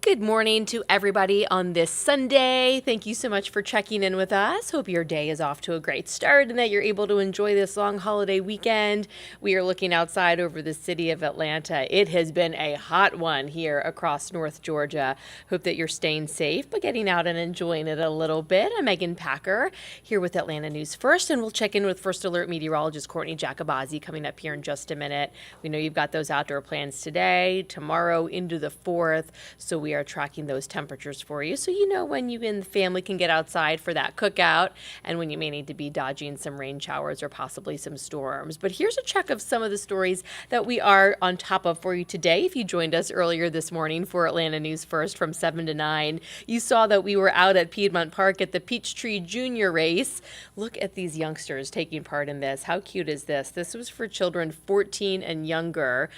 Good morning to everybody on this Sunday. Thank you so much for checking in with us. Hope your day is off to a great start and that you're able to enjoy this long holiday weekend. We are looking outside over the city of Atlanta. It has been a hot one here across North Georgia. Hope that you're staying safe, but getting out and enjoying it a little bit. I'm Megan Packer here with Atlanta News First, and we'll check in with First Alert meteorologist Courtney Jacobazzi coming up here in just a minute. We know you've got those outdoor plans today, tomorrow into the 4th, so we are tracking those temperatures for you so you know when you and the family can get outside for that cookout and when you may need to be dodging some rain showers or possibly some storms. But here's a check of some of the stories that we are on top of for you today. If you joined us earlier this morning for Atlanta News First from 7 to 9, you saw that we were out at Piedmont Park at the Peachtree Junior Race. Look at these youngsters taking part in this. How cute is this? This was for children 14 and younger.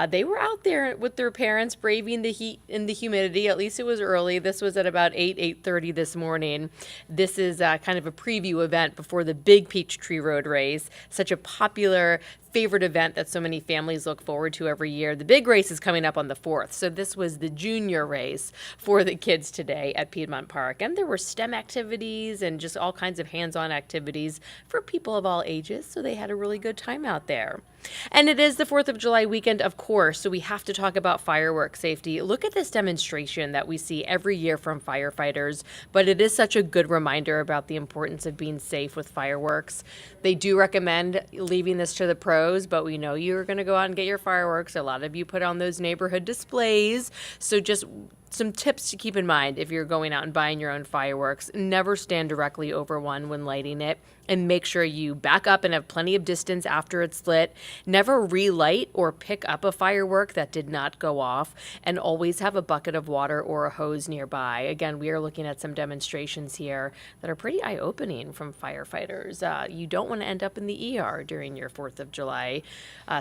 They were out there with their parents braving the heat and the humidity. At least it was early. This was at about 8:30 this morning. This is kind of a preview event before the big Peachtree Road race. Such a popular favorite event that so many families look forward to every year. The big race is coming up on the 4th. So this was the junior race for the kids today at Piedmont Park. And there were STEM activities and just all kinds of hands-on activities for people of all ages. So they had a really good time out there. And it is the 4th of July weekend, of course, so we have to talk about fireworks safety. Look at this demonstration that we see every year from firefighters, but it is such a good reminder about the importance of being safe with fireworks. They do recommend leaving this to the pros, but we know you're going to go out and get your fireworks. A lot of you put on those neighborhood displays, so just some tips to keep in mind if you're going out and buying your own fireworks. Never stand directly over one when lighting it, and make sure you back up and have plenty of distance after it's lit. Never relight or pick up a firework that did not go off, and always have a bucket of water or a hose nearby. Again, we are looking at some demonstrations here that are pretty eye-opening from firefighters. You don't want to end up in the ER during your 4th of July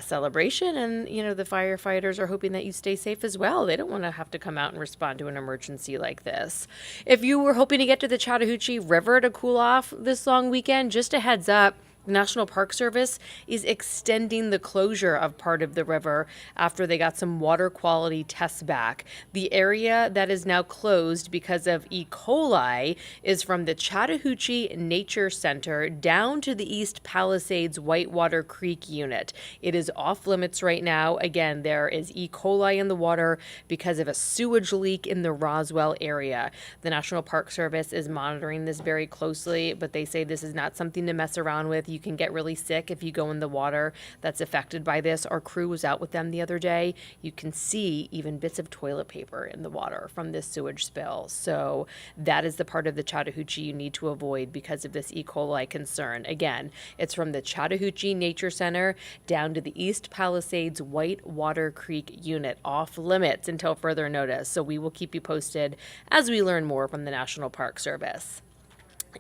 celebration, and the firefighters are hoping that you stay safe as well. They don't want to have to come out and respond to an emergency like this. If you were hoping to get to the Chattahoochee River to cool off this long weekend, just a heads up, the National Park Service is extending the closure of part of the river after they got some water quality tests back. The area that is now closed because of E. coli is from the Chattahoochee Nature Center down to the East Palisades Whitewater Creek unit. It is off limits right now. Again, there is E. coli in the water because of a sewage leak in the Roswell area. The National Park Service is monitoring this very closely, but they say this is not something to mess around with. You can get really sick if you go in the water that's affected by this. Our crew was out with them the other day. You can see even bits of toilet paper in the water from this sewage spill. So that is the part of the Chattahoochee you need to avoid because of this E. coli concern. Again, it's from the Chattahoochee Nature Center down to the East Palisades Whitewater Creek unit, off limits until further notice. So we will keep you posted as we learn more from the National Park Service.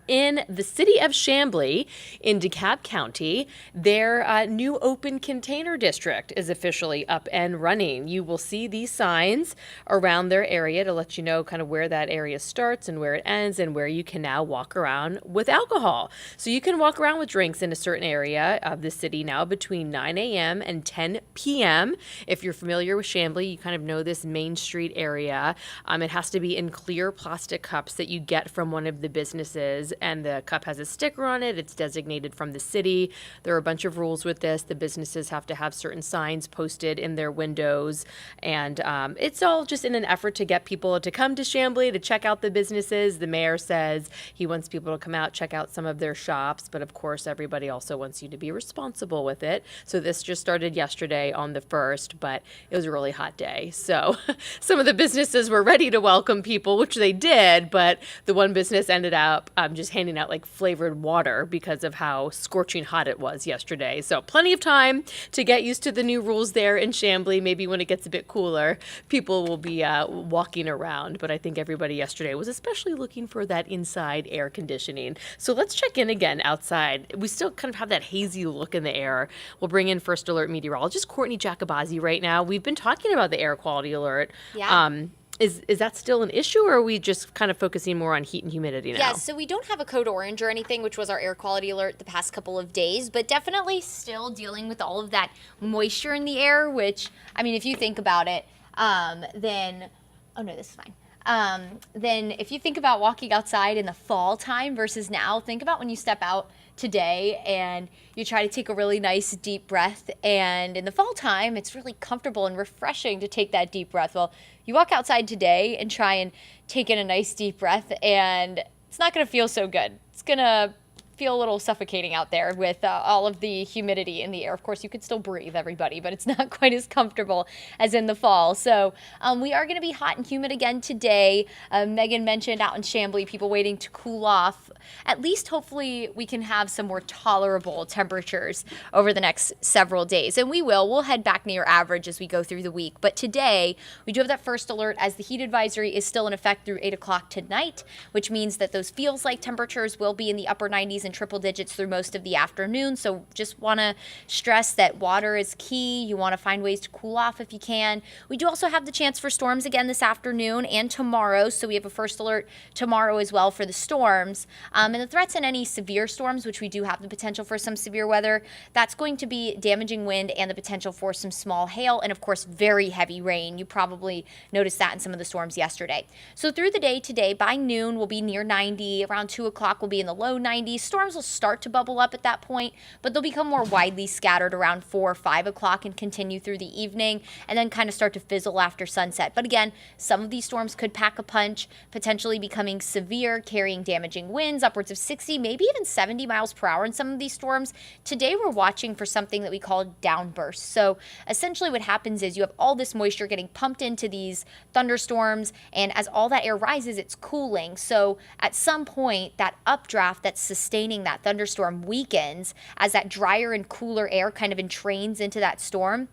In the city of Chamblee in DeKalb County, their new open container district is officially up and running. You will see these signs around their area to let you know kind of where that area starts and where it ends and where you can now walk around with alcohol. So you can walk around with drinks in a certain area of the city now between 9 a.m. and 10 p.m. If you're familiar with Chamblee, you kind of know this Main Street area. It has to be in clear plastic cups that you get from one of the businesses, and the cup has a sticker on it. It's designated from the city. There are a bunch of rules with this. The businesses have to have certain signs posted in their windows, and it's all just in an effort to get people to come to Chamblee to check out the businesses. The mayor says he wants people to come out, check out some of their shops, but of course everybody also wants you to be responsible with it. So this just started yesterday on the 1st, but it was a really hot day. So some of the businesses were ready to welcome people, which they did, but the one business ended up just handing out like flavored water because of how scorching hot it was yesterday. So plenty of time to get used to the new rules there in Chamblee. Maybe when it gets a bit cooler, people will be walking around. But I think everybody yesterday was especially looking for that inside air conditioning. So let's check in again outside. We still kind of have that hazy look in the air. We'll bring in First Alert meteorologist Courtney Jacobazzi right now. We've been talking about the air quality alert. Yeah. Is that still an issue, or are we just kind of focusing more on heat and humidity now? Yeah, so we don't have a code orange or anything, which was our air quality alert the past couple of days, but definitely still dealing with all of that moisture in the air, which, I mean, if you think about it, then, oh no, this is fine. then if you think about walking outside in the fall time versus now, think about when you step out today and you try to take a really nice deep breath. And in the fall time, it's really comfortable and refreshing to take that deep breath. Well, you walk outside today and try and take in a nice deep breath, and it's not going to feel so good. It's going to feel a little suffocating out there with all of the humidity in the air. Of course, you could still breathe, everybody, but it's not quite as comfortable as in the fall. So we are going to be hot and humid again today. Megan mentioned out in Chamblee, people waiting to cool off. At least hopefully we can have some more tolerable temperatures over the next several days. And we will. We'll head back near average as we go through the week. But today, we do have that first alert as the heat advisory is still in effect through 8 o'clock tonight, which means that those feels like temperatures will be in the upper 90s and triple digits through most of the afternoon. So just want to stress that water is key. You want to find ways to cool off if you can. We do also have the chance for storms again this afternoon and tomorrow. So we have a first alert tomorrow as well for the storms. And the threats in any severe storms, which we do have the potential for some severe weather, that's going to be damaging wind and the potential for some small hail and, of course, very heavy rain. You probably noticed that in some of the storms yesterday. So through the day today, by noon, we'll be near 90. Around 2 o'clock, we'll be in the low 90s. Storms will start to bubble up at that point, but they'll become more widely scattered around 4 or 5 o'clock and continue through the evening and then kind of start to fizzle after sunset. But again, some of these storms could pack a punch, potentially becoming severe, carrying damaging winds, upwards of 60, maybe even 70 miles per hour in some of these storms. Today, we're watching for something that we call downbursts. So essentially what happens is you have all this moisture getting pumped into these thunderstorms, and as all that air rises, it's cooling. So at some point, that updraft that's sustaining that thunderstorm weakens as that drier and cooler air kind of entrains into that storm.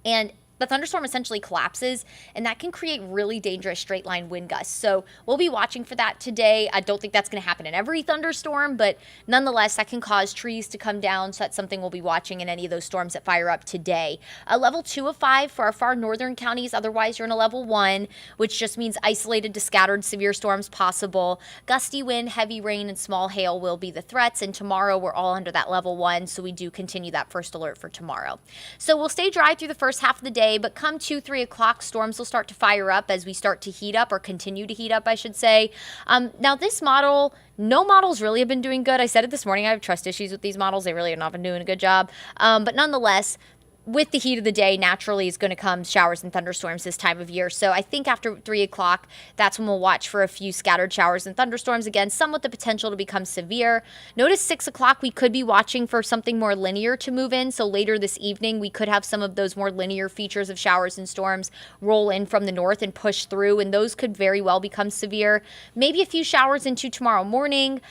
And the thunderstorm essentially collapses, and that can create really dangerous straight line wind gusts. So we'll be watching for that today. I don't think that's going to happen in every thunderstorm, but nonetheless, that can cause trees to come down. So that's something we'll be watching in any of those storms that fire up today. A level 2 of 5 for our far northern counties. Otherwise, you're in a level 1, which just means isolated to scattered severe storms possible. Gusty wind, heavy rain, and small hail will be the threats. And tomorrow, we're all under that level 1. So we do continue that first alert for tomorrow. So we'll stay dry through the first half of the day, but come 2, 3 o'clock, storms will start to fire up as we start to heat up, or continue to heat up, I should say. Now, this model, no models really have been doing good. I said it this morning, I have trust issues with these models. They really have not been doing a good job. But nonetheless, with the heat of the day, naturally is going to come showers and thunderstorms this time of year. So I think after 3 o'clock, that's when we'll watch for a few scattered showers and thunderstorms. Again, some with the potential to become severe. Notice 6 o'clock, we could be watching for something more linear to move in. So later this evening, we could have some of those more linear features of showers and storms roll in from the north and push through. And those could very well become severe. Maybe a few showers into tomorrow morning.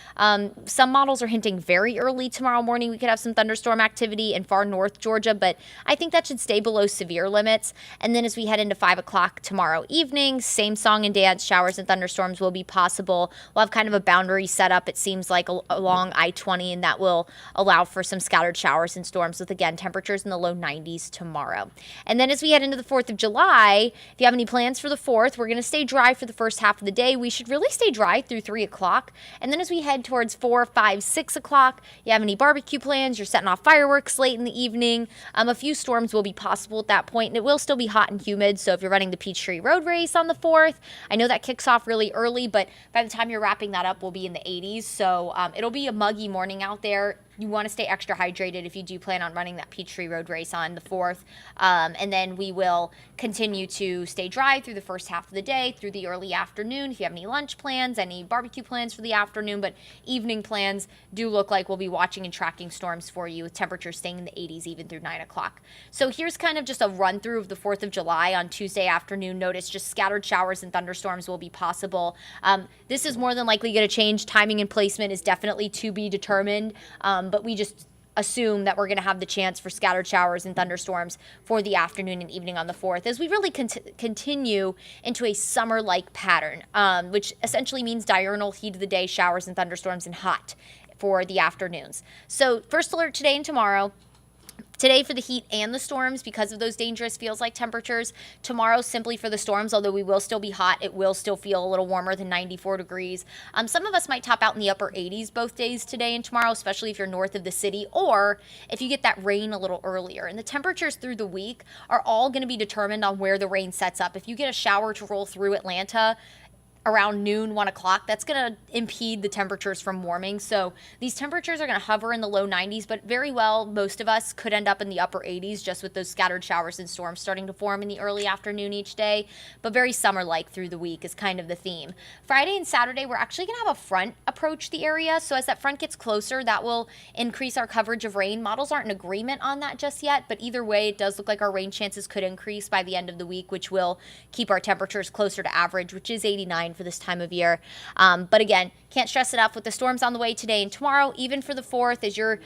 Some models are hinting very early tomorrow morning. We could have some thunderstorm activity in far north Georgia, but I think that should stay below severe limits. And then as we head into 5 o'clock tomorrow evening, same song and dance, showers and thunderstorms will be possible. We'll have kind of a boundary set up, it seems like, along I-20, and that will allow for some scattered showers and storms with, again, temperatures in the low 90s tomorrow. And then as we head into the 4th of July, if you have any plans for the 4th, we're going to stay dry for the first half of the day. We should really stay dry through 3 o'clock. And then as we head towards 4, 5, 6 o'clock, you have any barbecue plans, you're setting off fireworks late in the evening, a few storms will be possible at that point, and it will still be hot and humid. So if you're running the Peachtree Road Race on the 4th, I know that kicks off really early, but by the time you're wrapping that up, we'll be in the 80s. So it'll be a muggy morning out there. You want to stay extra hydrated if you do plan on running that Peachtree Road Race on the 4th. And then we will continue to stay dry through the first half of the day, through the early afternoon. If you have any lunch plans, any barbecue plans for the afternoon, but evening plans do look like we'll be watching and tracking storms for you, with temperatures staying in the 80s even through 9 o'clock. So here's kind of just a run through of the 4th of July on Tuesday afternoon. Notice just scattered showers and thunderstorms will be possible. This is more than likely going to change. Timing and placement is definitely to be determined. But we just assume that we're going to have the chance for scattered showers and thunderstorms for the afternoon and evening on the 4th as we really continue into a summer-like pattern, which essentially means diurnal heat of the day, showers and thunderstorms, and hot for the afternoons. So first alert today and tomorrow. Today for the heat and the storms because of those dangerous feels like temperatures. Tomorrow simply for the storms, although we will still be hot. It will still feel a little warmer than 94 degrees. Some of us might top out in the upper 80s both days today and tomorrow, especially if you're north of the city or if you get that rain a little earlier. And the temperatures through the week are all going to be determined on where the rain sets up. If you get a shower to roll through Atlanta, around noon, 1 o'clock, that's going to impede the temperatures from warming. So these temperatures are going to hover in the low 90s, but very well, most of us could end up in the upper 80s just with those scattered showers and storms starting to form in the early afternoon each day. But very summer-like through the week is kind of the theme. Friday and Saturday, we're actually going to have a front approach the area. So as that front gets closer, that will increase our coverage of rain. Models aren't in agreement on that just yet, but either way, it does look like our rain chances could increase by the end of the week, which will keep our temperatures closer to average, which is 89 for this time of year. But again, can't stress enough with the storms on the way today and tomorrow, even for the 4th, as you're,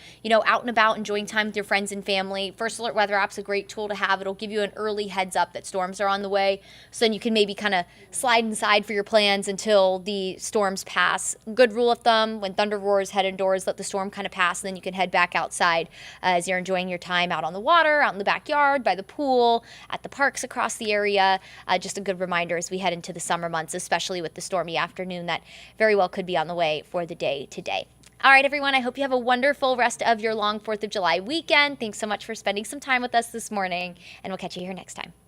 out and about enjoying time with your friends and family. First Alert Weather App's a great tool to have. It'll give you an early heads up that storms are on the way. So then you can maybe kind of slide inside for your plans until the storms pass. Good rule of thumb, when thunder roars, head indoors, let the storm kind of pass, and then you can head back outside as you're enjoying your time out on the water, out in the backyard, by the pool, at the parks across the area. Just a good reminder as we head into the summer months, especially with the stormy afternoon that very well could be on the way for the day today. All right, everyone, I hope you have a wonderful rest of your long 4th of July weekend. Thanks so much for spending some time with us this morning, and we'll catch you here next time.